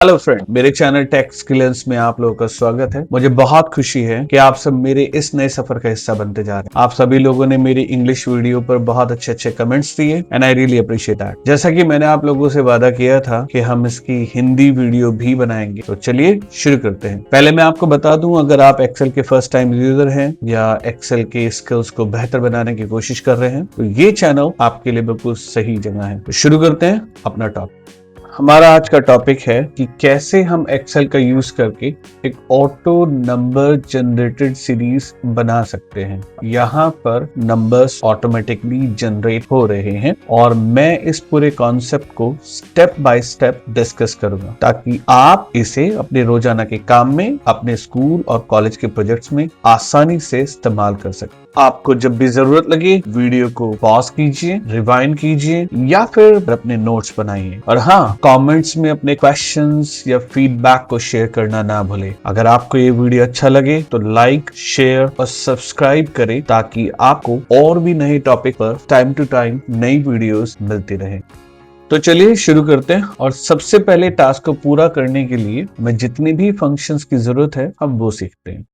Hello friend, मेरे channel take skills में आप लोगों का स्वागत है। मुझे बहुत खुशी है कि आप सब मेरे इस नए सफर का हिस्सा बनते जा रहे हैं। आप सभी लोगों ने मेरी इंग्लिश वीडियो पर बहुत अच्छे कमेंट्स दिए and I really appreciate that. जैसा कि मैंने आप लोगों से वादा किया था कि हम इसकी हिंदी वीडियो भी बनाएंगे, तो चलिए शुरू करते हैं। पहले मैं आपको बता दूं, अगर आप एक्सेल के फर्स्ट टाइम यूजर हैं या एक्सेल के स्किल्स को बेहतर बनाने की कोशिश कर रहे हैं, तो ये चैनल आपके लिए बिल्कुल सही जगह है। तो शुरू करते हैं अपना टॉपिक। हमारा आज का टॉपिक है कि कैसे हम एक्सेल का यूज करके एक ऑटो नंबर जनरेटेड सीरीज बना सकते हैं। यहाँ पर नंबर्स ऑटोमेटिकली जनरेट हो रहे हैं और मैं इस पूरे कॉन्सेप्ट को स्टेप बाय स्टेप डिस्कस करूंगा ताकि आप इसे अपने रोजाना के काम में, अपने स्कूल और कॉलेज के प्रोजेक्ट्स में आसानी से इस्तेमाल कर सकते। आपको जब भी जरूरत लगे वीडियो को पॉज कीजिए, रिवाइंड कीजिए या फिर अपने नोट्स बनाइए। और हाँ, कमेंट्स में अपने क्वेश्चंस या फीडबैक को शेयर करना ना भूलें। अगर आपको ये वीडियो अच्छा लगे तो लाइक, शेयर और सब्सक्राइब करें ताकि आपको और भी नए टॉपिक पर टाइम टू टाइम नई वीडियोस मिलती रहे। तो चलिए शुरू करते हैं। और सबसे पहले टास्क को पूरा करने के लिए हमें जितनी भी फंक्शंस की जरूरत है हम वो सीखते हैं।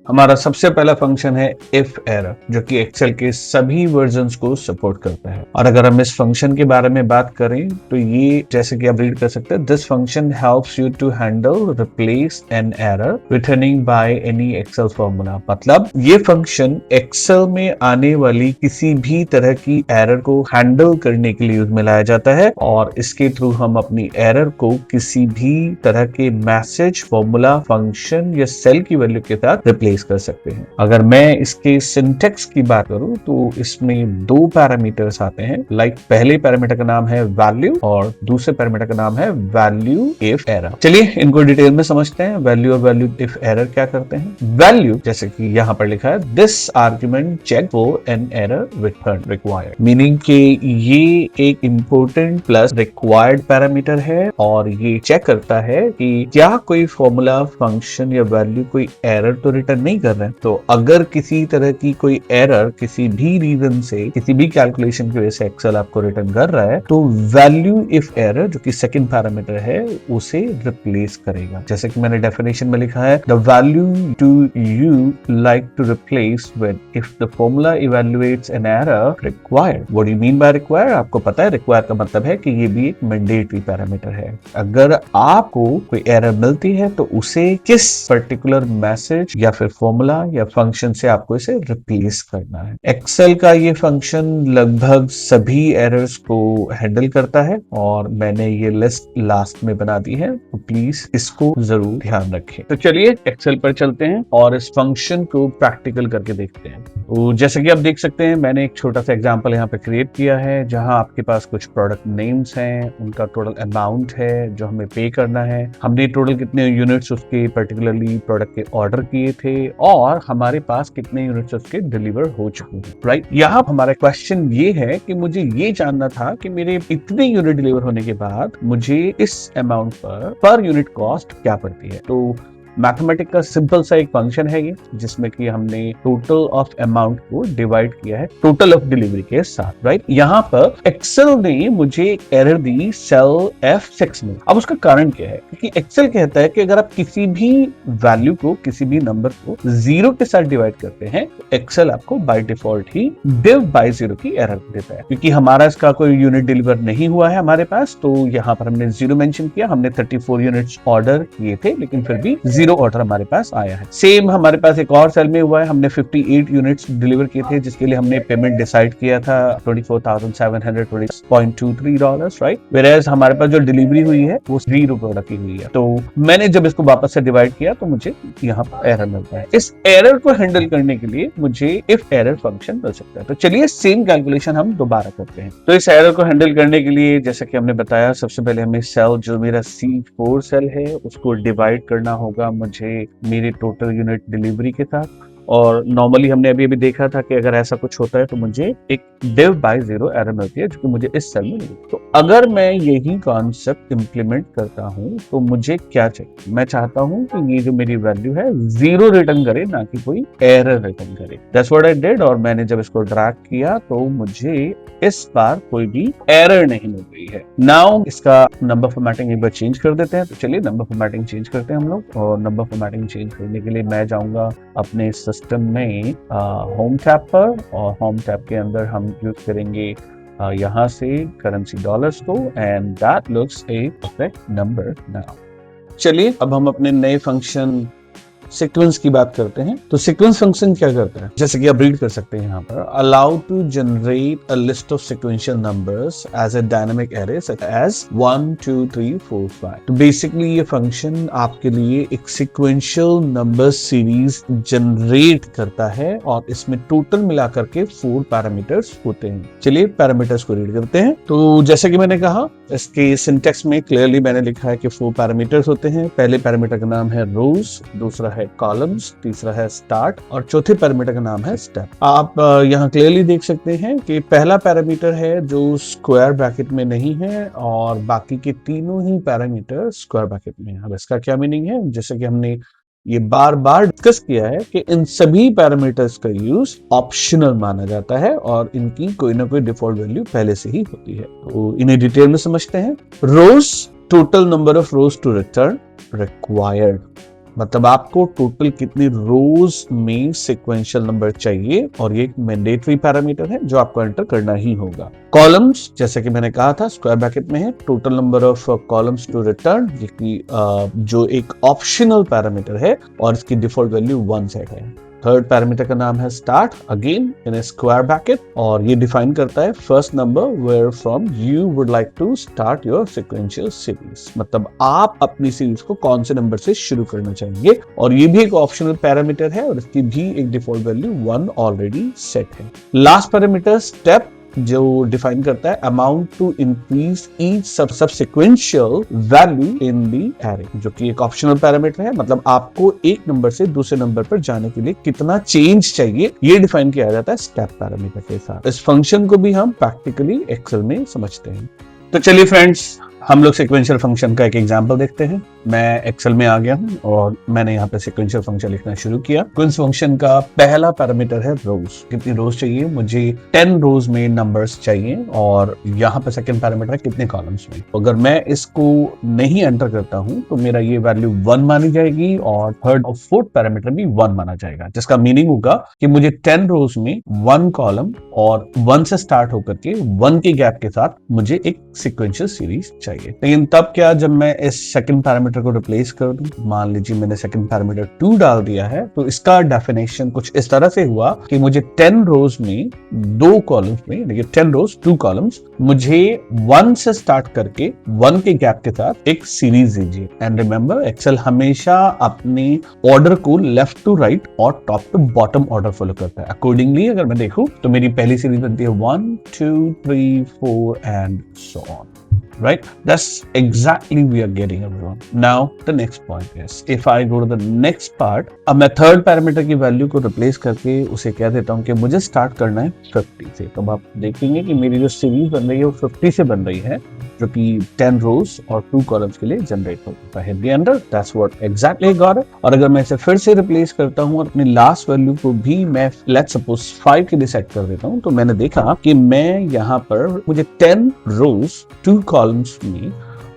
हमारा सबसे पहला फंक्शन है इफ एरर, जो कि एक्सेल के सभी वर्जन्स को सपोर्ट करता है। और अगर हम इस फंक्शन के बारे में बात करें तो ये, जैसे कि आप रीड कर सकते हैं, this function helps you to handle replace an error returning by any Excel formula. मतलब ये फंक्शन एक्सेल में आने वाली किसी भी तरह की एरर को हैंडल करने के लिए यूज में लाया जाता है और इसके थ्रू हम अपनी एरर को किसी भी तरह के मैसेज, फॉर्मूला, फंक्शन या सेल की वैल्यू के साथ रिप्लेस कर सकते हैं। अगर मैं इसके सिंटेक्स की बात करूं तो इसमें दो पैरामीटर्स आते हैं। पहले पैरामीटर का नाम है वैल्यू और दूसरे पैरामीटर का नाम है वैल्यू इफ एरर। चलिए इनको डिटेल में समझते हैं। वैल्यू और वैल्यू इफ एरर क्या करते हैं। वैल्यू, जैसे कि यहाँ पर लिखा है, this argument check for an error return required, meaning कि ये एक इंपॉर्टेंट प्लस रिक्वायर्ड पैरामीटर है और ये चेक करता है कि क्या कोई फॉर्मूला, फंक्शन या वैल्यू कोई एरर तो रिटर्न नहीं कर रहे हैं। तो अगर किसी तरह की कोई एरर किसी भी रीजन से, किसी भी कैलकुलेशन की वजह से एक्सेल आपको रिटर्न कर रहा है, तो वैल्यू इफ एरर, जो कि सेकंड पैरामीटर है, उसे रिप्लेस करेगा। जैसे कि मैंने डेफिनेशन में लिखा है, the value to you like to replace when if the formula evaluates an error required. What do you mean by required? आपको पता है रिक्वायर का मतलब है कि ये भी एक मैंडेटरी पैरामीटर है। अगर आपको कोई एरर मिलती है तो उसे किस पर्टिकुलर मैसेज या फिर फॉर्मूला या फंक्शन से आपको इसे रिप्लेस करना है। एक्सेल का ये फंक्शन लगभग सभी एरर्स को हैंडल करता है और मैंने ये लिस्ट लास्ट में बना दी है, तो प्लीज इसको जरूर ध्यान रखें। तो चलिए एक्सेल पर चलते हैं और इस फंक्शन को प्रैक्टिकल करके देखते हैं। तो जैसे कि आप देख सकते हैं, मैंने एक छोटा सा एग्जांपल यहाँ पे क्रिएट किया है जहां आपके पास कुछ प्रोडक्ट नेम्स हैं, उनका टोटल अमाउंट है जो हमें पे करना है, हमने टोटल कितने यूनिट्स उसके पर्टिकुलरली प्रोडक्ट के ऑर्डर किए थे और हमारे पास कितने यूनिट्स उसके डिलीवर हो चुके हैं। राइट, यहाँ हमारा क्वेश्चन ये है कि मुझे ये जानना था कि मेरे इतने यूनिट डिलीवर होने के बाद मुझे इस अमाउंट पर यूनिट कॉस्ट क्या पड़ती है। तो मैथमेटिक का सिंपल सा एक फंक्शन है ये, जिसमें कि हमने टोटल ऑफ अमाउंट को डिवाइड किया है टोटल ऑफ डिलीवरी के साथ। राइट, यहाँ पर एक्सेल ने मुझे एक एरर दी सेल F6 में। अब उसका कारण क्या है? क्योंकि एक्सेल कहता है कि अगर आप किसी भी वैल्यू को, किसी भी नंबर को 0 के साथ डिवाइड करते हैं तो एक्सेल आपको by default he div by 0 की एरर देता है। क्योंकि हमारा इसका कोई यूनिट डिलीवर नहीं हुआ है हमारे पास, तो यहाँ पर हमने 0 मेंशन किया। हमने 34 यूनिट्स ऑर्डर किए थे लेकिन फिर भी 0 ऑर्डर हमारे पास आया है। सेम हमारे पास एक और सेल में हुआ है, हमने 58 यूनिट्स डिलीवर किए थे जिसके लिए हमने पेमेंट डिसाइड किया था $24,720.23, राइट। वेयरएज हमारे पास जो डिलीवरी हुई है वो 0 प्रोडक्ट की हुई है। तो मैंने जब इसको वापस से डिवाइड किया तो मुझे यहाँ पर एरर मिलता है। इस एरर को हैंडल करने के लिए मुझे इफ एरर फंक्शन मिल सकता है। तो चलिए सेम कैलकुलेशन हम दोबारा करते हैं। तो इस एरर को हैंडल करने के लिए, जैसा कि हमने बताया, सबसे पहले हमें सेल, जो मेरा C4 सेल है, उसको डिवाइड करना होगा मुझे मेरे टोटल यूनिट डिलीवरी के साथ। और नॉर्मली हमने अभी अभी देखा था कि अगर ऐसा कुछ होता है तो मुझे एक div by 0 एरर मिलती है जो कि मुझे इस सेल में मिली। तो अगर मैं यही कॉन्सेप्ट इंप्लीमेंट करता हूं तो मुझे क्या चाहिए, मैं चाहता हूं कि ये जो मेरी वैल्यू है 0 रिटर्न करे, ना कि कोई एरर रिटर्न करे। That's what I did. और मैंने जब इसको ड्रैग किया तो मुझे इस बार कोई भी एरर नहीं मिल रही है। नाउ इसका नंबर फॉर्मेटिंग एक बार चेंज कर देते हैं। तो चलिए नंबर फॉर्मेटिंग चेंज करते हैं हम लोग। और नंबर फॉर्मेटिंग चेंज करने के लिए मैं जाऊंगा अपने सिस्टम में होम टैब पर, और होम टैब के अंदर हम यूज करेंगे यहाँ से करेंसी डॉलर्स को, and that looks a perfect number now. चलिए अब हम अपने नए फंक्शन सीक्वेंस की बात करते हैं। तो सीक्वेंस फंक्शन क्या करता है, जैसे कि आप रीड कर सकते हैं यहाँ पर, allow to generate a list of sequential numbers as a dynamic array such as 1 2 3 4 5। तो बेसिकली ये फंक्शन आपके लिए एक सिक्वेंशियल नंबर सीरीज जनरेट करता है, और इसमें टोटल मिलाकर के 4 पैरामीटर्स होते हैं। चलिए पैरामीटर्स को रीड करते हैं। तो जैसे कि मैंने कहा, इसके सिंटेक्स में क्लियरली मैंने लिखा है कि 4 पैरामीटर्स होते हैं। पहले पैरामीटर का नाम है रोज, दूसरा है कॉलम्स, तीसरा है स्टार्ट, और चौथे पैरामीटर का नाम है स्टेप। आप यहाँ क्लियरली देख सकते हैं कि पहला पैरामीटर है जो स्क्वायर ब्रैकेट में नहीं है, और बाकी के तीनों ही पैरामीटर स्क्वायर ब्रैकेट में है। अब इसका क्या मीनिंग है, जैसे कि हमने ये बार बार डिस्कस किया है कि इन सभी पैरामीटर्स का यूज ऑप्शनल माना जाता है, और इनकी कोई ना कोई डिफॉल्ट वैल्यू पहले से ही होती है। तो इन्हें डिटेल में समझते हैं। Rows, total number of rows to return required, मतलब आपको टोटल कितनी रोज में सिक्वेंशियल नंबर चाहिए, और ये एक मैंडेटरी पैरामीटर है जो आपको एंटर करना ही होगा। कॉलम्स, जैसे कि मैंने कहा था, स्क्वायर ब्रैकेट में है, total number of columns to return, जो एक ऑप्शनल पैरामीटर है, और इसकी डिफॉल्ट वैल्यू 1 सेट है। थर्ड पैरामीटर का नाम है start, again in a square bracket, और ये डिफाइन करता है first number where from you would like to start your sequential series, मतलब आप अपनी सीरीज को कौन से नंबर से शुरू करना चाहेंगे। और ये भी एक ऑप्शनल पैरामीटर है, और इसकी भी एक डिफॉल्ट वैल्यू 1 ऑलरेडी सेट है। लास्ट पैरामीटर स्टेप, जो डिफाइन करता है amount to increase each subsequential value in the array, जो कि एक ऑप्शनल पैरामीटर है, मतलब आपको एक नंबर से दूसरे नंबर पर जाने के लिए कितना चेंज चाहिए, ये डिफाइन किया जाता है स्टेप पैरामीटर के साथ। इस फंक्शन को भी हम प्रैक्टिकली एक्सेल में समझते हैं। तो चलिए फ्रेंड्स, हम लोग सिक्वेंशियल फंक्शन का एक एग्जांपल देखते हैं। मैं एक्सेल में आ गया हूं, और मैंने यहाँ पे सिक्वेंशियल फंक्शन लिखना शुरू किया। सिक्वेंस फंक्शन का पहला पैरामीटर है रोज। कितनी रोज चाहिए, मुझे 10 रोज में नंबर्स चाहिए, और यहाँ पे सेकंड पैरामीटर है कितने कॉलम्स में। अगर मैं इसको नहीं एंटर करता हूँ तो मेरा ये वैल्यू 1 मानी जाएगी, और थर्ड और फोर्थ पैरामीटर भी 1 माना जाएगा, जिसका मीनिंग होगा कि मुझे 10 रोज में 1 कॉलम और 1 से स्टार्ट होकर के 1 के गैप के साथ मुझे एक सिक्वेंशियल सीरीज चाहिए। लेकिन तब क्या, जब मैं इस सेकंड पैरामीटर को रिप्लेस कर दूं, मान लीजिए मैंने सेकंड पैरामीटर 2 डाल दिया है, तो इसका डेफिनेशन कुछ इस तरह से हुआ कि मुझे 10 रोज में 2 कॉलम्स में, देखिए 10 रोज 2 कॉलम्स, मुझे 1 से स्टार्ट करके 1 के गैप के साथ एक सीरीज दीजिए। एंड रिमेंबर, एक्सेल हमेशा अपने ऑर्डर को लेफ्ट टू राइट और top to bottom order follow करता है। अकॉर्डिंगली अगर मैं देखूं तो मेरी पहली सीरीज बनती है 1 2 3 4 and so on. Right? That's exactly we are getting, everyone. Now the next point is, if I go to the next part, अब मैं थर्ड पैरामीटर की वैल्यू को रिप्लेस करके उसे कह देता हूँ कि मुझे स्टार्ट करना है 50 से। तो आप देखेंगे कि मेरी जो सीरीज बन रही है वो 50 से बन रही है, जो कि 10 रोज और 2 कॉलम्स के लिए जनरेट होता है। The under, that's what exactly got it. और अगर मैं इसे फिर से रिप्लेस करता हूँ और अपनी लास्ट वैल्यू को भी मैं लेट्स सपोज 5 के लिए सेट कर देता हूँ, तो मैंने देखा कि मैं यहाँ पर मुझे 10 रोज 2 कॉलम्स में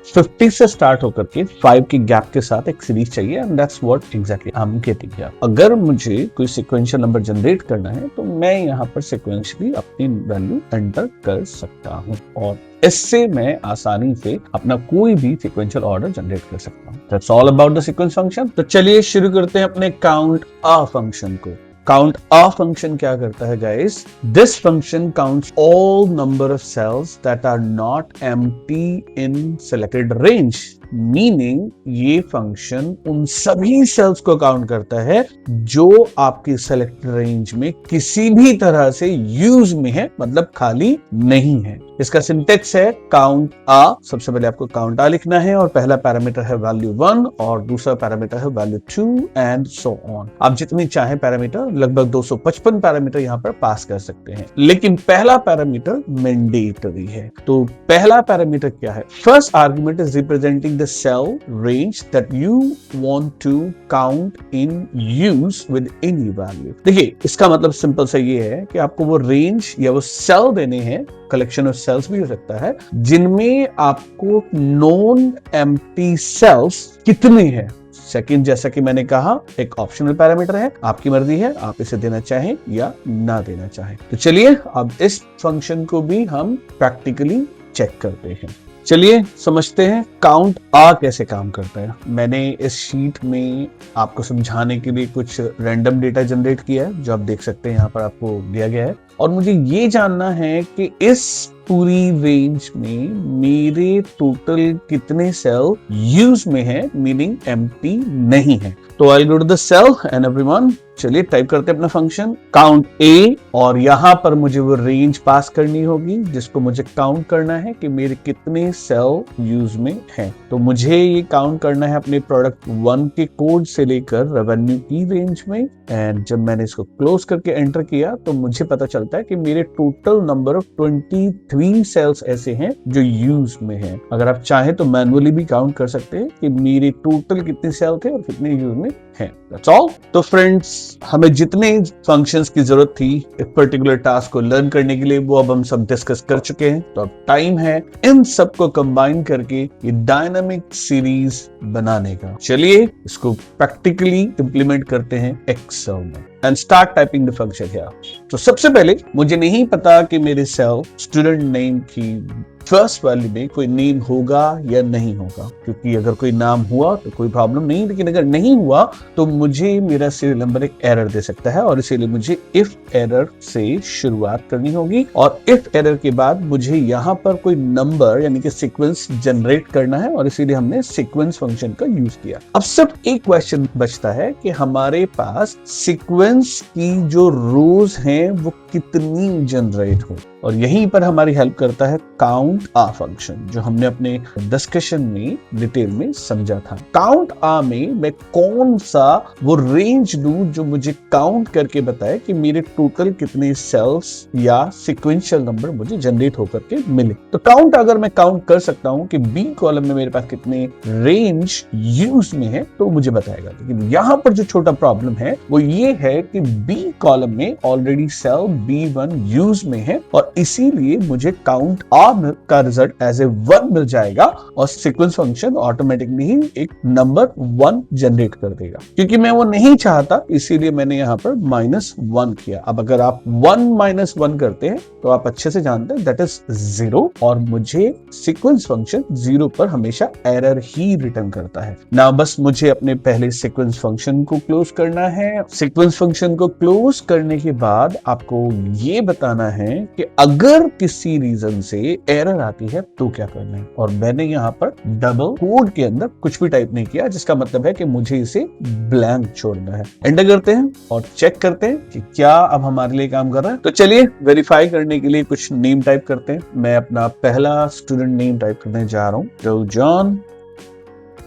50 से स्टार्ट होकर के 5 के गैप के साथ एक सीरीज चाहिए, and that's what exactly I am getting here. अगर मुझे कोई सीक्वेंशियल नंबर जनरेट करना है तो मैं यहाँ पर सीक्वेंशियली अपनी वैल्यू एंटर कर सकता हूँ, और इससे मैं आसानी से अपना कोई भी सीक्वेंशियल ऑर्डर जनरेट कर सकता हूँ। That's all about the sequence function. तो चलिए शुरू करते हैं अपने काउंट अ फंक्शन को। काउंट अ फंक्शन क्या करता है guys? This function counts all number of cells that are not empty in selected range. Meaning ये फंक्शन उन सभी सेल्स को काउंट करता है जो आपकी सेलेक्टेड रेंज में किसी भी तरह से यूज में है, मतलब खाली नहीं है। इसका सिंटेक्स है काउंट आ। सबसे पहले आपको काउंट आ लिखना है, और पहला पैरामीटर है वैल्यू 1 और दूसरा पैरामीटर है वैल्यू 2 एंड सो ऑन। आप जितनी चाहे पैरामीटर लगभग 255 पैरामीटर यहाँ पर पास कर सकते हैं, लेकिन पहला पैरामीटर मैंडेटरी है। तो पहला पैरामीटर क्या है? First argument is representing the cell range that you want to count in use with any value. देखिए, इसका मतलब सिंपल सा ये है कि आपको वो रेंज या वो सेल देने हैं, कलेक्शन ऑफ सेल्स भी हो सकता है, जिनमें आपको नॉन एम्प्टी सेल्स कितने हैं। सेकंड, जैसा कि मैंने कहा, एक ऑप्शनल पैरामीटर है, आपकी मर्जी है, आप इसे देना चाहें या ना देना चाहें। तो चलिए अब इस फंक्शन को भी हम प्रैक्टिकली चेक करते हैं। चलिए समझते हैं काउंट आ कैसे काम करता है। मैंने इस शीट में आपको समझाने के लिए कुछ रैंडम डेटा जनरेट किया है, जो आप देख सकते हैं यहाँ पर आपको दिया गया है, और मुझे ये जानना है कि इस पूरी रेंज में मेरे टोटल कितने सेल यूज में है, मीनिंग एम्प्टी नहीं है। तो I go to the cell and everyone, चलिए टाइप करते हैं अपना फंक्शन काउंट ए, और यहां पर मुझे वो रेंज पास करनी होगी जिसको मुझे काउंट करना है कि मेरे कितने सेल यूज में हैं। तो मुझे ये काउंट करना है अपने प्रोडक्ट 1 के कोड से लेकर रेवेन्यू की रेंज में। एंड जब मैंने इसको क्लोज करके एंटर किया तो मुझे पता चलता है कि मेरे टोटल नंबर ऑफ 23 सेल्स ऐसे हैं जो यूज में हैं। अगर आप चाहें तो मैनुअली भी काउंट कर सकते हैं कि मेरे टोटल कितने सेल थे और कितने यूज में हैं। That's all. तो फ्रेंड्स, हमें जितने फंक्शंस की जरूरत थी एक पर्टिकुलर टास्क को लर्न करने के लिए, वो अब हम सब डिस्कस कर चुके हैं। तो अब टाइम है इन सब को कंबाइन करके ये डायनामिक सीरीज बनाने का। चलिए इसको प्रैक्टिकली इंप्लीमेंट करते हैं एक्सेल में and start typing the function here. तो सबसे पहले मुझे नहीं पता कि मेरे सेल स्टूडेंट नेम की फर्स्ट वैल्यू में कोई नेम होगा या नहीं होगा, क्योंकि अगर कोई नाम हुआ तो कोई प्रॉब्लम नहीं, लेकिन अगर नहीं हुआ तो मुझे मेरा सीरियल नंबर एक एरर दे सकता है, और इसीलिए मुझे इफ एरर से शुरुआत करनी होगी, और इफ एरर के बाद मुझे यहाँ पर कोई नंबर यानी कि सीक्वेंस जनरेट करना है, और इसीलिए हमने सीक्वेंस फंक्शन का यूज किया। अब सिर्फ एक क्वेश्चन बचता है कि हमारे पास सीक्वेंस की जो रोज हैं वो कितनी जनरेट हो, और यहीं पर हमारी हेल्प करता है काउंट आ फंक्शन, जो हमने अपने डिस्कशन में डिटेल में समझा था। काउंट आ में मैं कौन सा वो रेंज दूं जो मुझे काउंट करके बताए कि मेरे टोटल कितने सेल्स या सीक्वेंशियल नंबर मुझे जनरेट होकर के मिले। तो काउंट अगर मैं काउंट कर सकता हूं कि बी कॉलम में मेरे पास कितने रेंज यूज में है तो मुझे बताएगा, लेकिन यहां पर जो छोटा प्रॉब्लम है वो ये है कि बी कॉलम में ऑलरेडी सेल B1 यूज में है, और इसीलिए मुझे काउंट आ का रिजल्ट एज ए 1 मिल जाएगा, और सीक्वेंस फंक्शन ऑटोमेटिकली ही एक नंबर 1 जनरेट कर देगा। क्योंकि मैं वो नहीं चाहता, इसीलिए मैंने यहां पर -1 किया। अब अगर आप 1 - 1 करते हैं तो आप अच्छे से जानते हैं दैट इज 0, और मुझे सीक्वेंस फंक्शन 0 पर हमेशा एरर ही रिटर्न करता है ना। बस मुझे अपने पहले सीक्वेंस फंक्शन को क्लोज करना है। सीक्वेंस फंक्शन को क्लोज करने के बाद आपको ये बताना है कि अगर किसी रीजन से एरर आती है तो क्या करना है, और मैंने यहाँ पर डबल कोड के अंदर कुछ भी टाइप नहीं किया, जिसका मतलब है कि मुझे इसे ब्लैंक छोड़ना है। एंटर करते हैं और चेक करते हैं कि क्या अब हमारे लिए काम कर रहा है। तो चलिए वेरीफाई करने के लिए कुछ नेम टाइप करते हैं। मैं अपना पहला स्टूडेंट नेम टाइप करने जा रहा हूँ, जो John.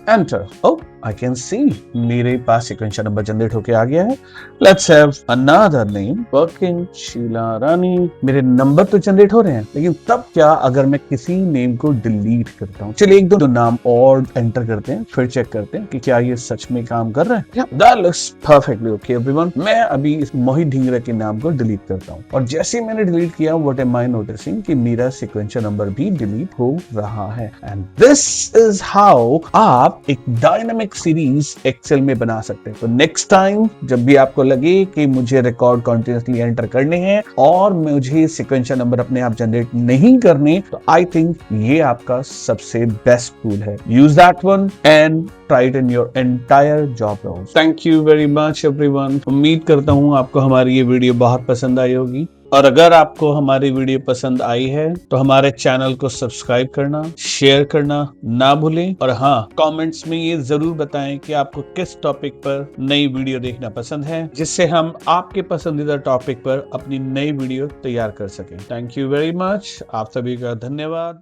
Enter. Oh I can see मेरे पास सीक्वेंशियल नंबर जनरेट होके आ गया है। Let's have another name, working Sheela Rani. मेरे नंबर तो जनरेट हो रहे हैं, लेकिन तब क्या अगर मैं किसी नेम को डिलीट करता हूँ। चलिए एक दो नाम और एंटर करते हैं, फिर चेक करते हैं कि क्या ये सच में काम कर रहा है। That looks perfectly okay everyone. मैं अभी इस मोहित ढींगरा के नाम को डिलीट करता हूँ, और जैसे मैंने डिलीट किया, व्हाट एम आई नोटिसिंग कि मेरा सीक्वेंशियल नंबर भी डिलीट हो रहा है। एंड दिस इज हाउ आप एक डायनामिक सीरीज एक्सेल में बना सकते हैं। तो नेक्स्ट टाइम जब भी आपको लगे कि मुझे रिकॉर्ड कंटिन्यूअसली एंटर करने हैं और मुझे सीक्वेंशियल नंबर अपने आप जनरेट नहीं करने, तो आई थिंक ये आपका सबसे बेस्ट टूल है। Use that one and try it in your entire job role. Thank you very much everyone. उम्मीद करता हूं आपको हमारी ये वीडियो बहुत पसंद आई होगी, और अगर आपको हमारी वीडियो पसंद आई है तो हमारे चैनल को सब्सक्राइब करना, शेयर करना ना भूलें, और हाँ, कमेंट्स में ये जरूर बताएं कि आपको किस टॉपिक पर नई वीडियो देखना पसंद है, जिससे हम आपके पसंदीदा टॉपिक पर अपनी नई वीडियो तैयार कर सकें। Thank you very much. आप सभी का धन्यवाद।